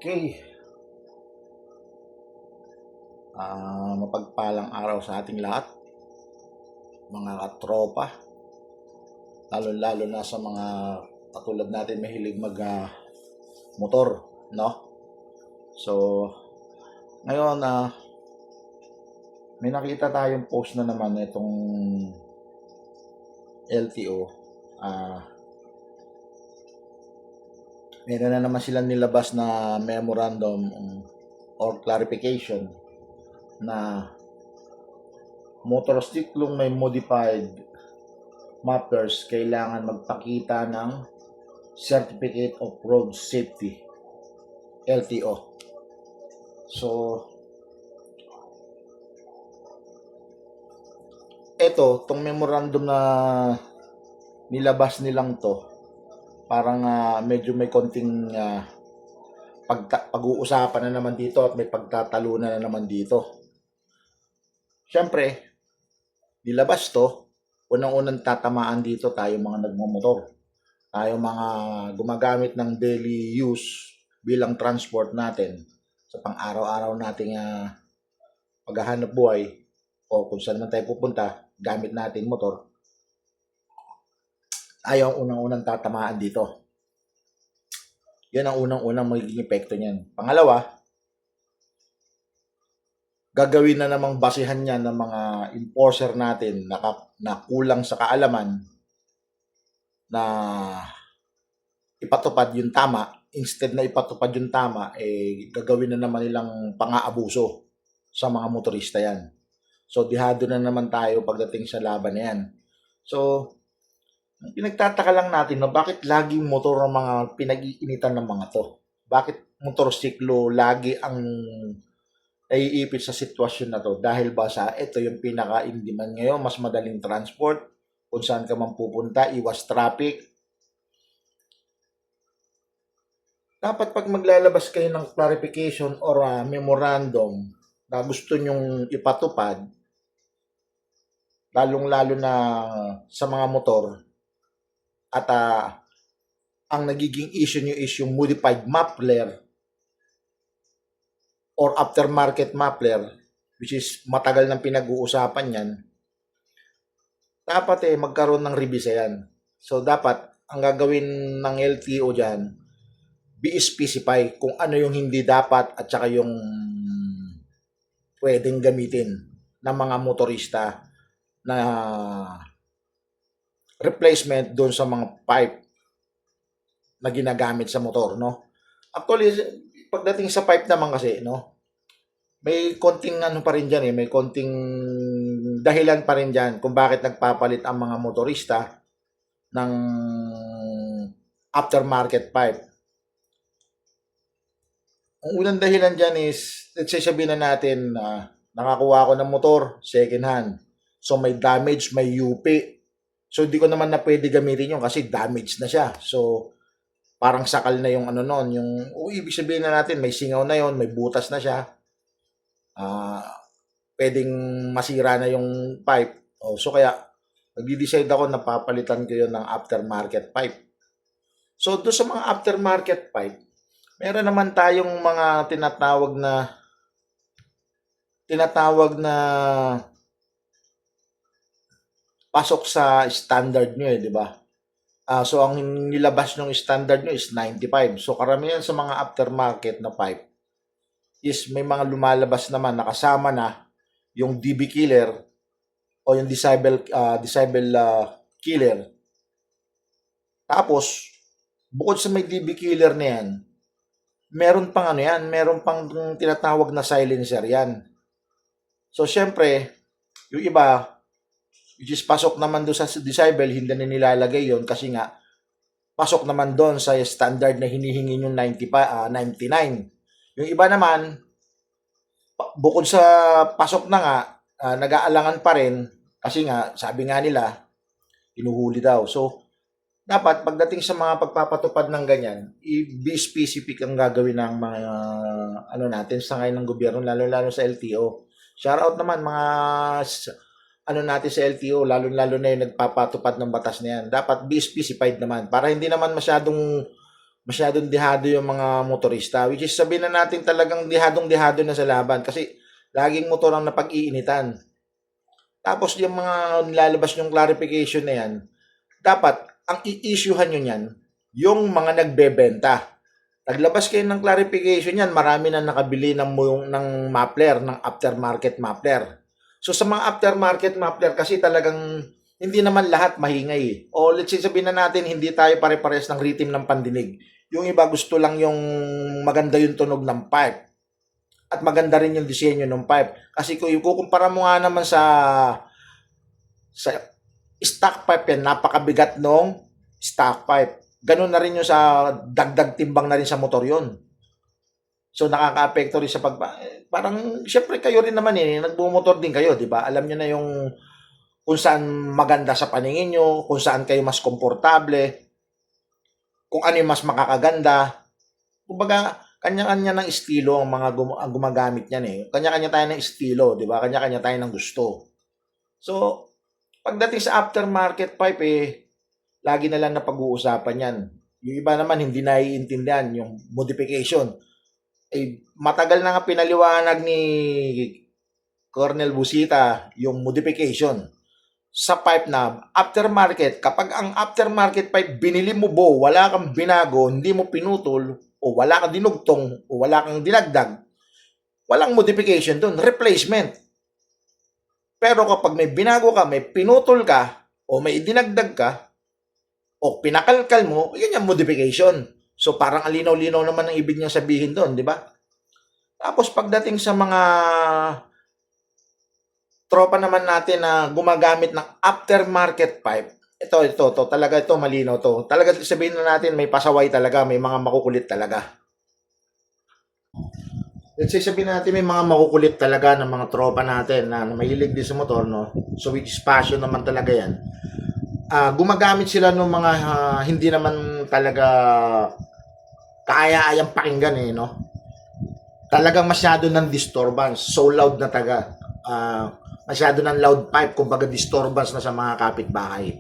Okay, mapagpalang araw sa ating lahat, mga katropa, lalo-lalo na sa mga katulad natin mahilig motor, no? So, ngayon, may nakita tayong post na naman itong LTO. Meron na naman silang nilabas na memorandum or clarification na motorsiklong may modified mappers kailangan magpakita ng Certificate of Road Safety, LTO. So, itong memorandum na nilabas nilang to, parang medyo may konting pag-uusapan na naman dito at may pagtatalunan na naman dito. Siyempre, nilabas to, unang-unang tatamaan dito tayo mga nagmamotor. Tayo mga gumagamit ng daily use bilang transport natin sa pang-araw-araw nating paghahanap buhay o kung saan man tayo pupunta, gamit natin motor. Tayo ang unang-unang tatamaan dito. Yan ang unang-unang magiging epekto niyan. Pangalawa, gagawin na namang basihan niya ng mga enforcer natin na kulang sa kaalaman na ipatupad yung tama. Instead na ipatupad yung tama, gagawin na naman nilang pang-aabuso sa mga motorista yan. So, dihado na naman tayo pagdating sa laban na yan. So, pinagtataka lang natin na bakit laging motor ang mga pinag-iinitan ng mga to? Bakit motorsiklo lagi ang naiipit sa sitwasyon na to? Dahil ba sa ito yung pinaka-in-demand ngayon, mas madaling transport, kung saan ka man pupunta, iwas traffic. Dapat pag maglalabas kayo ng clarification or memorandum na gusto nyong ipatupad, lalong-lalo na sa mga motor, at ang nagiging issue nyo is yung modified muffler or aftermarket muffler, which is matagal nang pinag-uusapan yan, dapat magkaroon ng revisa yan. So, dapat ang gagawin ng LTO dyan, be-specify kung ano yung hindi dapat at saka yung pwedeng gamitin ng mga motorista na replacement doon sa mga pipe na ginagamit sa motor, no? Actually, pagdating sa pipe naman kasi, no, may konting pa rin dyan may konting dahilan pa rin dyan kung bakit nagpapalit ang mga motorista ng aftermarket pipe. Ang unang dahilan dyan is, let's say sabihin na natin, nakakuha ako ng motor, second hand. So may damage, may UP. So hindi ko naman na pwede gamitin yun kasi damage na siya. So parang sakal na yung ibig sabihin na natin may singaw na yon, may butas na siya. Pwedeng masira na yung pipe. So kaya nagdi-decide ako na papalitan ko yun ng aftermarket pipe. So doon sa mga aftermarket pipe, meron naman tayong mga tinatawag na pasok sa standard nyo di ba? So ang nilabas ng standard nyo is 95. So karamihan sa mga aftermarket na pipe is may mga lumalabas naman nakasama na yung DB killer o yung disable killer. Tapos bukod sa may DB killer na yan, meron pang meron pang tinatawag na silencer yan. So syempre, yung iba which is pasok naman doon sa disable, hindi na nilalagay yon kasi nga pasok naman doon sa standard na hinihingi yung 99. Yung iba naman, bukod sa pasok na nga, nag-aalangan pa rin kasi nga, sabi nga nila, hinuhuli daw. So, dapat pagdating sa mga pagpapatupad ng ganyan, be specific ang gagawin ng mga natin sa ngayon ng gobyerno, lalo-lalo sa LTO. Shout out naman mga natin sa LTO, lalo-lalo na yung nagpapatupad ng batas na yan. Dapat be specified naman para hindi naman masyadong masyadong dehado yung mga motorista, which is sabihin na natin talagang dehadong-dehado na sa laban kasi laging motor ang napag-iinitan. Tapos yung mga nilalabas yung clarification na yan, dapat ang i-issuehan nyo yan, yung mga nagbebenta. Naglabas kayo ng clarification yan, marami na nakabili ng muffler, ng aftermarket muffler. So sa mga aftermarket muffler kasi talagang hindi naman lahat mahingay. O let's say sabihin na natin hindi tayo pare-pares ng rhythm ng pandinig. Yung iba gusto lang yung maganda yung tunog ng pipe. At maganda rin yung disenyo ng pipe. Kasi kung ikukumpara mo nga naman sa stock pipe yan, napakabigat nung stock pipe. Ganun na rin yung sa dagdag timbang na rin sa motor yon. So nakaka-apekto rin sa parang syempre kayo rin naman nagbumotor din kayo, di ba? Alam niyo na yung kung saan maganda sa paningin nyo, kung saan kayo mas komportable, kung ano yung mas makakaganda. Kumbaga, kanya-kanya ng estilo ang mga ang gumagamit niyan eh. Kanya-kanya tayo ng estilo, di ba? Kanya-kanya tayo ng gusto. So, pagdating sa aftermarket pipe lagi na lang na pag-uusapan yan. Yung iba naman hindi naiintindihan yung modification. Matagal na nga pinaliwanag ni Colonel Busita yung modification sa pipe na aftermarket. Kapag ang aftermarket pipe binili mo wala kang binago, hindi mo pinutol, o wala kang dinugtong, o wala kang dinagdag, walang modification dun, replacement. Pero kapag may binago ka, may pinutol ka, o may dinagdag ka, o pinakalkal mo, yan yung modification. So parang alinaw-linaw naman ang ibig niyang sabihin doon, di ba? Tapos pagdating sa mga tropa naman natin na gumagamit ng aftermarket pipe, ito, talaga ito, malinaw to. Talaga sabihin na natin may pasaway talaga, may mga makukulit talaga. Let's say sabihin natin may mga makukulit talaga ng mga tropa natin na mahilig din sa motor, no? So which is passion naman talaga yan. Gumagamit sila ng mga hindi naman talaga kaya-ayang pakinggan no? Talagang masyado ng disturbance, so loud na masyado ng loud pipe, kumbaga disturbance na sa mga kapitbahay.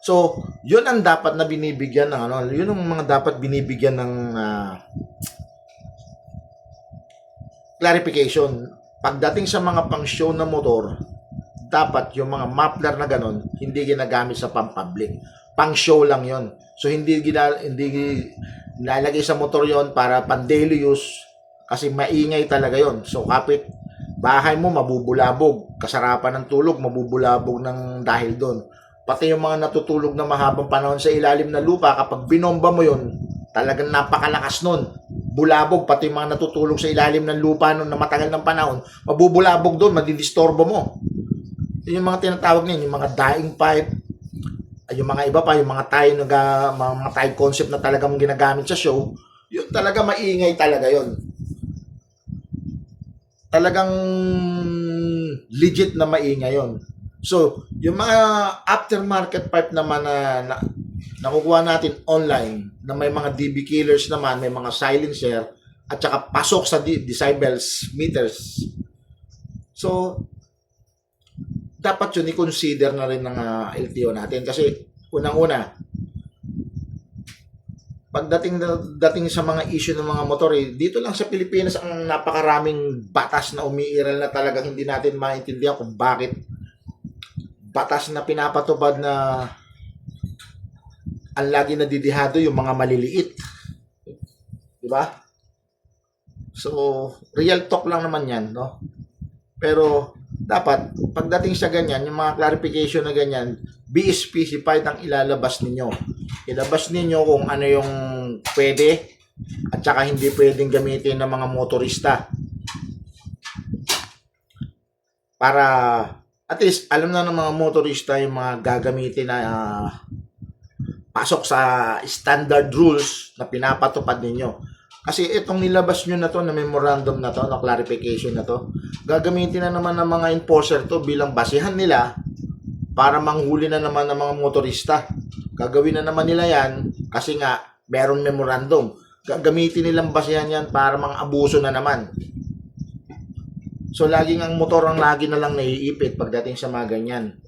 So, yun ang dapat na binibigyan ng yun ang mga dapat binibigyan ng clarification. Pagdating sa mga pang-show na motor, dapat yung mga muffler na ganon, hindi ginagamit sa pang-public. Pang-show lang yon. So, hindi nilalagay sa motor yon para pan-daily use kasi maingay talaga yon. So, kapit bahay mo mabubulabog, kasarapan ng tulog mabubulabog ng dahil doon. Pati yung mga natutulog na mahabang panahon sa ilalim ng lupa, kapag binomba mo yon, talagang napakalakas nun. Bulabog, pati yung mga natutulog sa ilalim ng lupa nun na matagal ng panahon, mabubulabog doon, madidistorbo mo. Yung mga tinatawag niyan, yung mga dying pipe, yung mga iba pa, yung mga tie concept na talagang ginagamit sa show, yun talaga maingay talaga yon. Talagang legit na maingay yon. So, yung mga aftermarket pipe naman na nakukuha natin online, na may mga DB killers naman, may mga silencer, at saka pasok sa decibels meters. So, dapat yun i-consider na rin ng LTO natin. Kasi, unang-una, pagdating sa mga issue ng mga motor, dito lang sa Pilipinas ang napakaraming batas na umiiral na talagang hindi natin maintindihan kung bakit batas na pinapatupad na ang lagi na didihado yung mga maliliit. Di ba? So, real talk lang naman yan, no? Pero, dapat, pagdating sa ganyan, yung mga clarification na ganyan, be specified ang ilalabas ninyo. Ilabas ninyo kung ano yung pwede at saka hindi pwedeng gamitin ng mga motorista. Para at least alam na ng mga motorista yung mga gagamitin na pasok sa standard rules na pinapatupad ninyo. Kasi itong nilabas nyo na to, na memorandum na to, na clarification na to, gagamitin na naman ng mga enforcer to bilang basihan nila para manghuli na naman ng mga motorista. Gagawin na naman nila yan kasi nga merong memorandum. Gagamitin nilang basihan yan para mga abuso na naman. So, laging ang motor ang lagi na lang naiipit pagdating sa mga ganyan.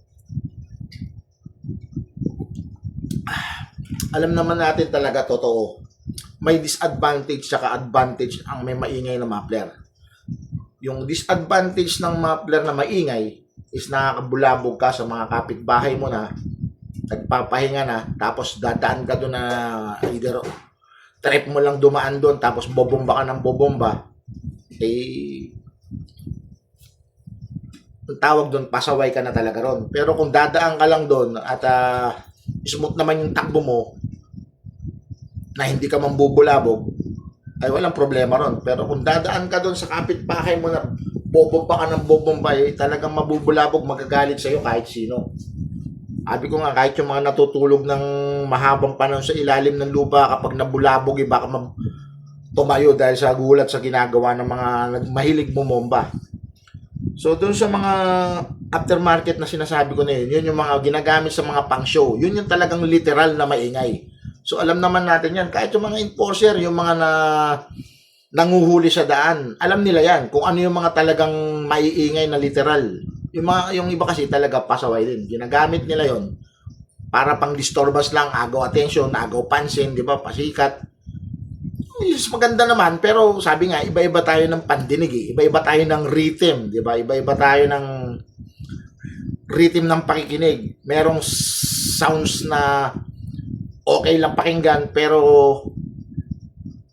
Alam naman natin talaga totoo. may disadvantage saka advantage ang may maingay na muffler. Yung disadvantage ng muffler na maingay is nakakabulabog ka sa mga kapitbahay mo na nagpapahinga na, tapos dadaan ka doon na either trip mo lang dumaan doon tapos bobomba ka ng bobomba, eh ang tawag doon, pasaway ka na talaga ron. Pero kung dadaan ka lang doon at smooth naman yung takbo mo na hindi ka mambubulabog, ay walang problema ron. Pero kung dadaan ka doon sa kapitbahay mo na bobomba ka ng bobomba, eh, talagang mabubulabog, magagalit sa'yo kahit sino. Sabi ko nga, kahit yung mga natutulog ng mahabang panahon sa ilalim ng lupa, kapag nabulabog, eh, baka tumayo dahil sa gulat sa ginagawa ng mga mahilig bumomba. So, doon sa mga aftermarket na sinasabi ko na yun yung mga ginagamit sa mga pang-show. Yun yung talagang literal na maingay. So, alam naman natin yan. Kahit yung mga enforcer, yung mga nanguhuli sa daan, alam nila yan kung ano yung mga talagang maiingay na literal. Yung iba kasi talaga pasaway din. Ginagamit nila yon para pang disturbance lang, agaw attention, agaw pansin, di ba, pasikat. Yes, maganda naman, pero sabi nga, iba-iba tayo ng pandinig eh. Iba-iba tayo ng rhythm, di ba? Iba-iba tayo ng rhythm ng pakikinig. Merong sounds na okay lang pakinggan, pero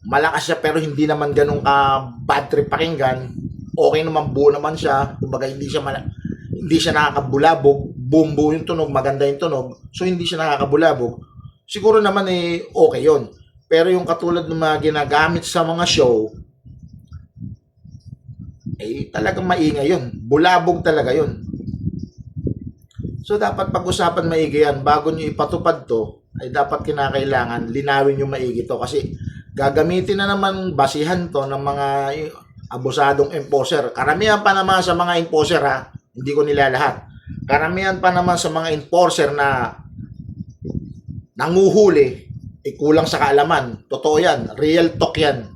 malakas siya, pero hindi naman ganun ka bad trip pakinggan. Okay naman, buo naman siya. Kumbaga, hindi siya nakakabulabog. Boom yung tunog, maganda yung tunog. So, hindi siya nakakabulabog. Siguro naman eh, okay yun. Pero yung katulad ng mga ginagamit sa mga show, eh talagang maingay yun. Bulabog talaga yun. So dapat pag-usapan maigi yan. Bago nyo ipatupad to, ay dapat kinakailangan linawin yung maigi to. Kasi gagamitin na naman basihan to ng mga abusadong enforcer. Karamihan pa naman sa mga enforcer, ha, hindi ko nila lahat. Karamihan pa naman sa mga enforcer na nanguhuli, kulang sa kaalaman. Totoo yan. Real talk yan.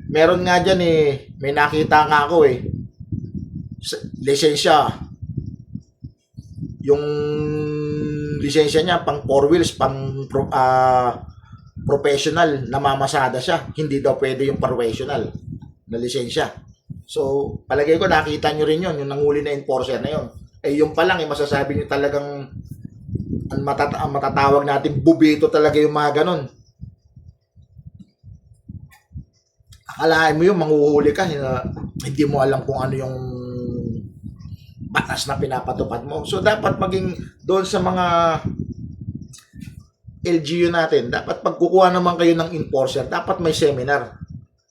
Meron nga dyan eh, may nakita nga ako eh. Lisensya. Yung lisensya niya, pang 4 wheels, pang professional, namamasada siya. Hindi daw pwede yung professional na lisensya. So, palagay ko nakita nyo rin yun, yung nanguli na enforcer na yun. Eh, yung pa lang, eh, masasabi nyo talagang ang matatawag natin bubito talaga yung mga ganon. Akalain mo yung manghuhuli ka, hindi mo alam kung ano yung batas na pinapatupad mo. So dapat maging doon sa mga LGU natin, dapat pagkukuha naman kayo ng enforcer, dapat may seminar.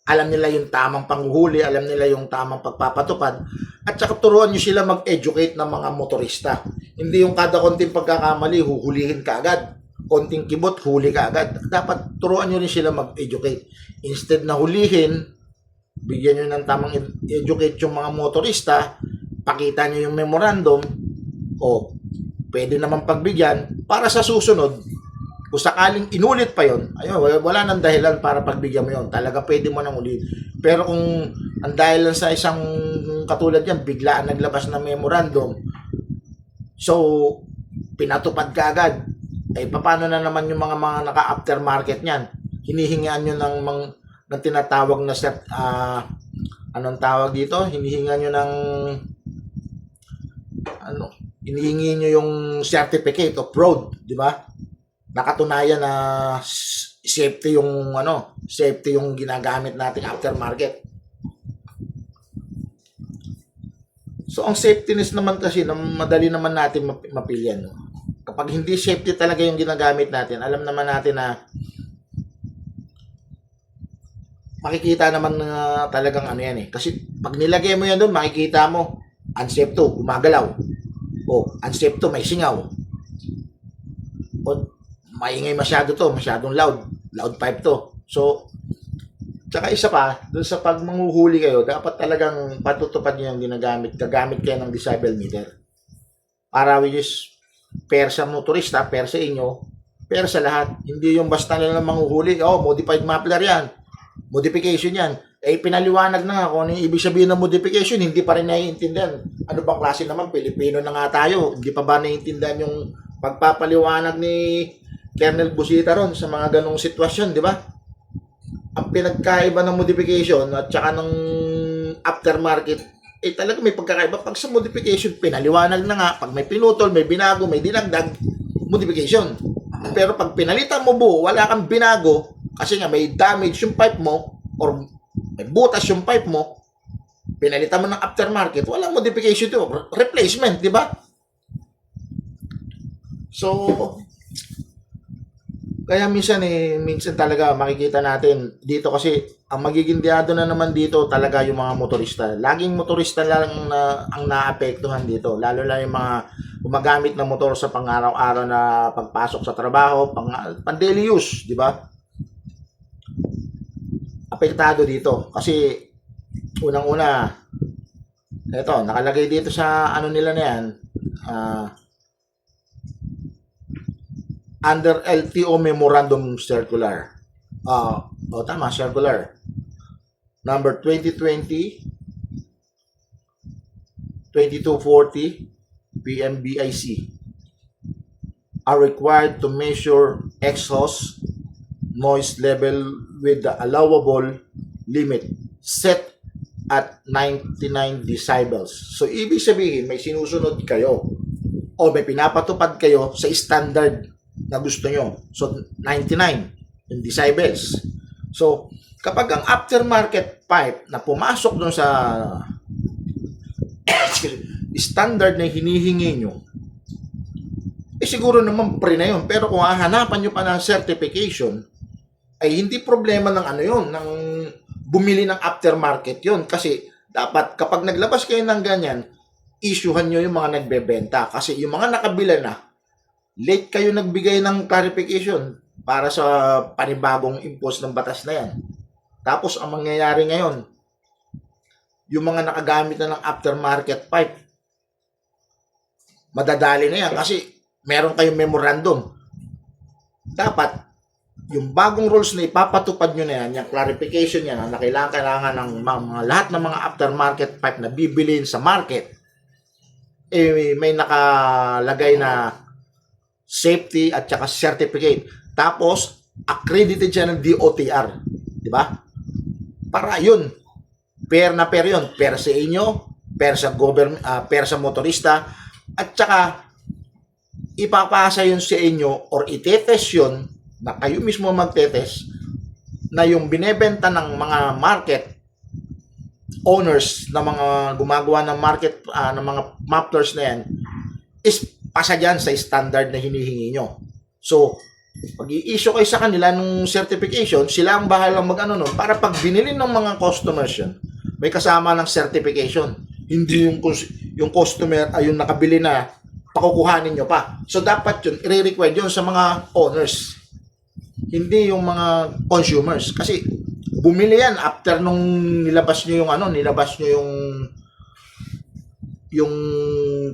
Alam nila yung tamang panghuhuli, alam nila yung tamang pagpapatupad, at saka turuan nyo sila mag-educate ng mga motorista. Hindi yung kada konting pagkakamali, huhulihin ka agad. Konting kibot, huli ka agad. Dapat turuan nyo rin sila mag-educate. Instead na hulihin, bigyan nyo ng tamang educate yung mga motorista, pakita nyo yung memorandum, o pwede naman pagbigyan para sa susunod. Kung sakaling inulit pa yon, ayun, wala nang dahilan para pagbigyan mo yon. Talaga pwede mo nang ulit. Pero kung ang dahilan sa isang katulad yan, biglaan naglabas ng memorandum, so pinatupad ka agad, eh paano na naman yung mga naka-aftermarket niyan? Hinihingaan nyo ng tinatawag na anong tawag dito? Hinihingaan nyo ng hinihingi nyo yung certificate of road, di ba? Nakatunayan na safety yung ginagamit nating aftermarket. So ang safetyness naman kasi madali naman natin mapilyan. Kapag hindi safety talaga yung ginagamit natin, alam naman natin na makikita naman na talagang ano yan eh. Kasi pag nilagay mo yan doon, makikita mo unsafe to, gumagalaw. O unsafe to, may singaw. O maingay masyado to, masyadong loud pipe to. So, tsaka isa pa, dun sa pag manghuhuli kayo, dapat talagang patutupad nyo yung gagamit kayo ng decibel meter. Para which is, fair sa motorista, fair sa inyo, fair sa lahat. Hindi yung basta na lang manghuhuli, modified muffler yan, modification yan. Eh, pinaliwanag na nga kung ano yung ibig sabihin ng modification, hindi pa rin naiintindihan. Ano bang klase naman, Pilipino na nga tayo, hindi pa ba naiintindihan yung pagpapaliwanag kernel busita ron sa mga ganong sitwasyon, di ba? Ang pinagkaiba ng modification at saka ng aftermarket, talaga may pagkakaiba. Pag sa modification, pinaliwanag na nga. Pag may pinutol, may binago, may dinagdag, modification. Pero pag pinalitan mo buo, wala kang binago, kasi nga may damage yung pipe mo, or may butas yung pipe mo, pinalitan mo ng aftermarket, walang modification ito. Replacement, di ba? So, kaya minsan talaga makikita natin dito kasi ang magiging diado na naman dito talaga yung mga motorista. Laging motorista lang ang naapektuhan dito, lalo na yung mga gumagamit ng motor sa pang-araw-araw na pagpasok sa trabaho, pang daily use, di ba? Apektado dito kasi unang-una, ito, nakalagay dito sa ano nila na yan, under LTO Memorandum Circular. Tama, circular. Number 2020-2240 PMBIC are required to measure exhaust noise level with the allowable limit set at 99 decibels. So, ibig sabihin, may sinusunod kayo o may pinapatupad kayo sa standard na gusto nyo. So, 99 yung decibels. So, kapag ang aftermarket pipe na pumasok dun sa standard na hinihingi nyo, siguro naman pre na yun. Pero kung hahanapan nyo pa ng certification, ay hindi problema ng ano yun, ng bumili ng aftermarket yun. Kasi dapat kapag naglabas kayo ng ganyan, issuehan nyo yung mga nagbebenta. Kasi yung mga nakabila na, late kayo nagbigay ng clarification para sa panibagong impose ng batas na yan. Tapos, ang mangyayari ngayon, yung mga nakagamit na ng aftermarket pipe, madadali na yan kasi meron kayong memorandum. Dapat, yung bagong rules na ipapatupad nyo na yan, yung clarification yan, na kailangan ng lahat ng mga aftermarket pipe na bibilin sa market, may nakalagay na safety at saka certificate. Tapos, accredited siya ng DOTR. Di ba? Para yun. Pair na pair yun. Pair sa inyo, pair sa government, pair sa motorista, at saka ipapasa yun sa inyo or itetest yun na kayo mismo magtetest na yung binebenta ng mga market owners na mga gumagawa ng market ng mga mufflers na yan is pasa dyan sa standard na hinihingi nyo. So, pag i-issue kayo sa kanila ng certification, sila ang bahalang mag-ano nun, para pag binili ng mga customers yun, may kasama ng certification. Hindi yung customer ay yung nakabili na, pakukuhanin nyo pa. So, dapat yun, i-require yun sa mga owners. Hindi yung mga consumers. Kasi, bumili yan after nung nilabas nyo yung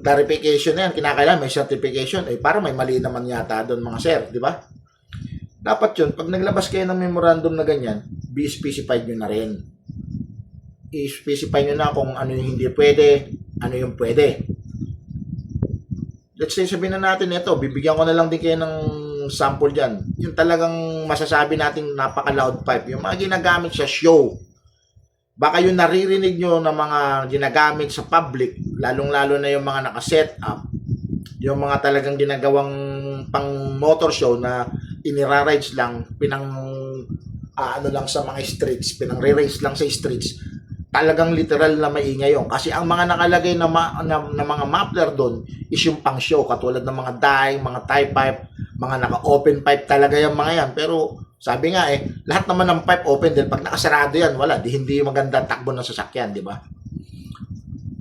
clarification na yan, kinakailangan may certification, para may mali naman yata doon mga sir, di ba? Dapat yun, pag naglabas kayo ng memorandum na ganyan, be-specified nyo na rin. I-specify nyo na kung ano yung hindi pwede, ano yung pwede. Let's say, sabihin na natin ito, bibigyan ko na lang din kayo ng sample dyan. Yung talagang masasabi natin napaka-loud pipe, yung mga ginagamit sa show. Baka yung naririnig nyo ng mga ginagamit sa public, lalong-lalo na yung mga naka-set up, yung mga talagang ginagawang pang motor show na inira-rides lang, ano lang sa mga streets, pinang-re-race lang sa streets, talagang literal na maingay yun. Kasi ang mga nakalagay na mga muffler doon is yung pang show, katulad ng mga dying, mga tie pipe, mga naka-open pipe talaga yung mga yan. Pero sabi nga lahat naman ng pipe open din. Pag nakasarado yan, wala. Hindi maganda takbo ng sasakyan, di ba?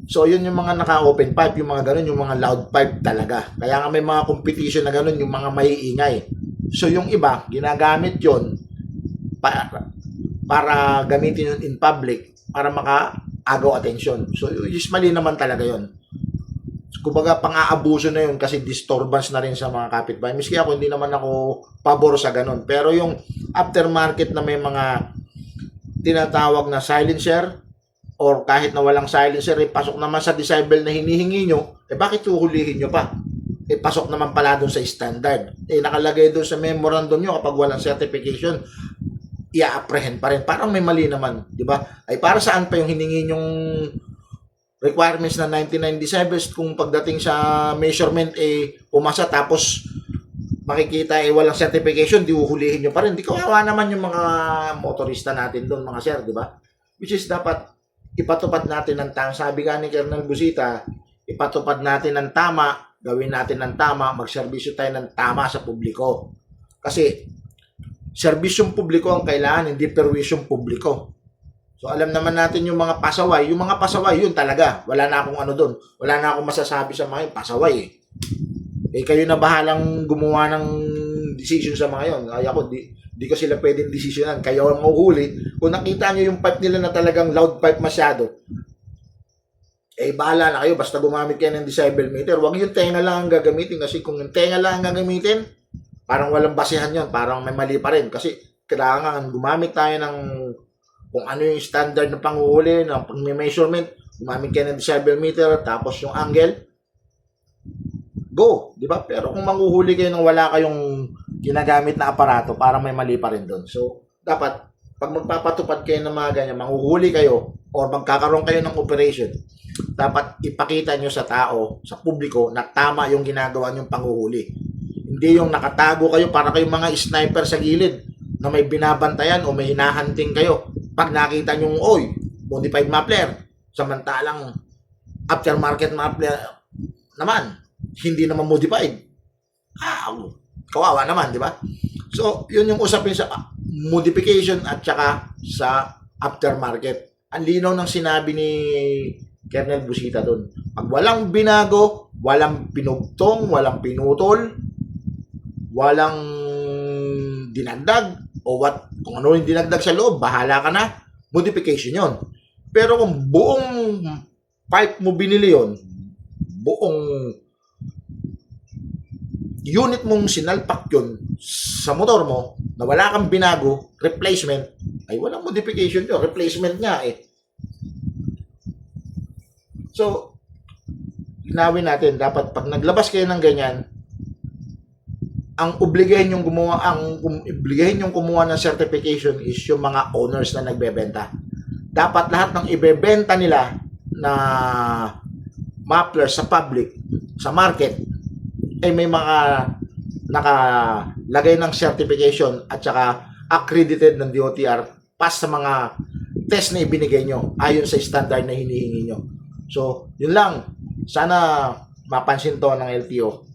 So, yun yung mga naka-open pipe, yung mga ganun, yung mga loud pipe talaga. Kaya nga may mga competition na ganun, yung mga maiingay. So, yung iba, ginagamit yun para gamitin yun in public, para maka-agaw attention. So, usually naman talaga yun. Kumbaga, pang-aabuso na yun kasi disturbance na rin sa mga kapitbahay. Miski ako, hindi naman ako pabor sa ganun. Pero yung aftermarket na may mga tinatawag na silencer or kahit na walang silencer, pasok naman sa decibel na hinihingi nyo, bakit huhulihin nyo pa? pasok naman pala doon sa standard. Nakalagay doon sa memorandum nyo, kapag walang certification, i-apprehend pa rin. Parang may mali naman, di ba? Ay para saan pa yung hiningi yung requirements na 1997 kung pagdating sa measurement pumasa tapos makikita walang certification, di uhulihin nyo pa rin. Di kawawa naman yung mga motorista natin doon, mga sir, di ba? Which is dapat ipatupad natin ng tama. Sabi nga ni Colonel Busita, ipatupad natin ng tama, gawin natin ng tama, magserbisyo tayo ng tama sa publiko. Kasi serbisyong publiko ang kailangan, hindi perwisyong publiko. So alam naman natin yung mga pasaway, yun talaga. Wala na akong ano doon. Wala na akong masasabi sa mga yun, pasaway kayo na bahalang gumawa ng decision sa mga yun. Kaya ko, di ko sila pwedeng desisyonan. Kayo ang mahuhuli. Kung nakita nyo yung pipe nila na talagang loud pipe masyado, bahala na kayo. Basta gumamit kayo ng decibel meter. Huwag yung tenga lang ang gagamitin. Kasi kung yung tenga lang ang gagamitin, parang walang basehan yon. Parang may mali pa rin. Kasi kailangan gumamit tayo ng kung ano yung standard na panguhuli, ng measurement. Gumamit kayo ng decibel meter, tapos yung angle, go, di ba? Pero kung manghuhuli kayo nang wala kayong ginagamit na aparato, parang may mali pa rin doon. So, dapat, pag magpapatupad kayo ng mga ganyan, manghuhuli kayo, or magkakaroon kayo ng operation, dapat ipakita nyo sa tao, sa publiko, na tama yung ginagawa nyong panghuhuli. Hindi yung nakatago kayo para kayong mga sniper sa gilid, na may binabantayan o may hinahunting kayo. Pag nakita nyo, modified muffler, samantalang aftermarket muffler naman, hindi naman modified. Kawawa naman, di ba? So, yun yung usapin sa modification at saka sa aftermarket. Ang linaw ng sinabi ni Colonel Busita doon. Pag walang binago, walang pinugtong, walang pinutol, walang dinagdag, o kung ano yung dinagdag sa loob, bahala ka na, modification yon. Pero kung buong pipe mo binili yon, buong unit mong sinalpak yun sa motor mo, na wala kang binago, replacement, ay walang modification yun, replacement nga So, linawin natin, dapat pag naglabas kayo ng ganyan, ang obligahin yung kumuha ng certification is yung mga owners na nagbebenta. Dapat lahat ng ibebenta nila na muffler sa public, sa market, may mga nakalagay ng certification at saka accredited ng DOTR pass sa mga test na ibinigay nyo ayon sa standard na hinihingi nyo. So, yun lang. Sana mapansin to ng LTO.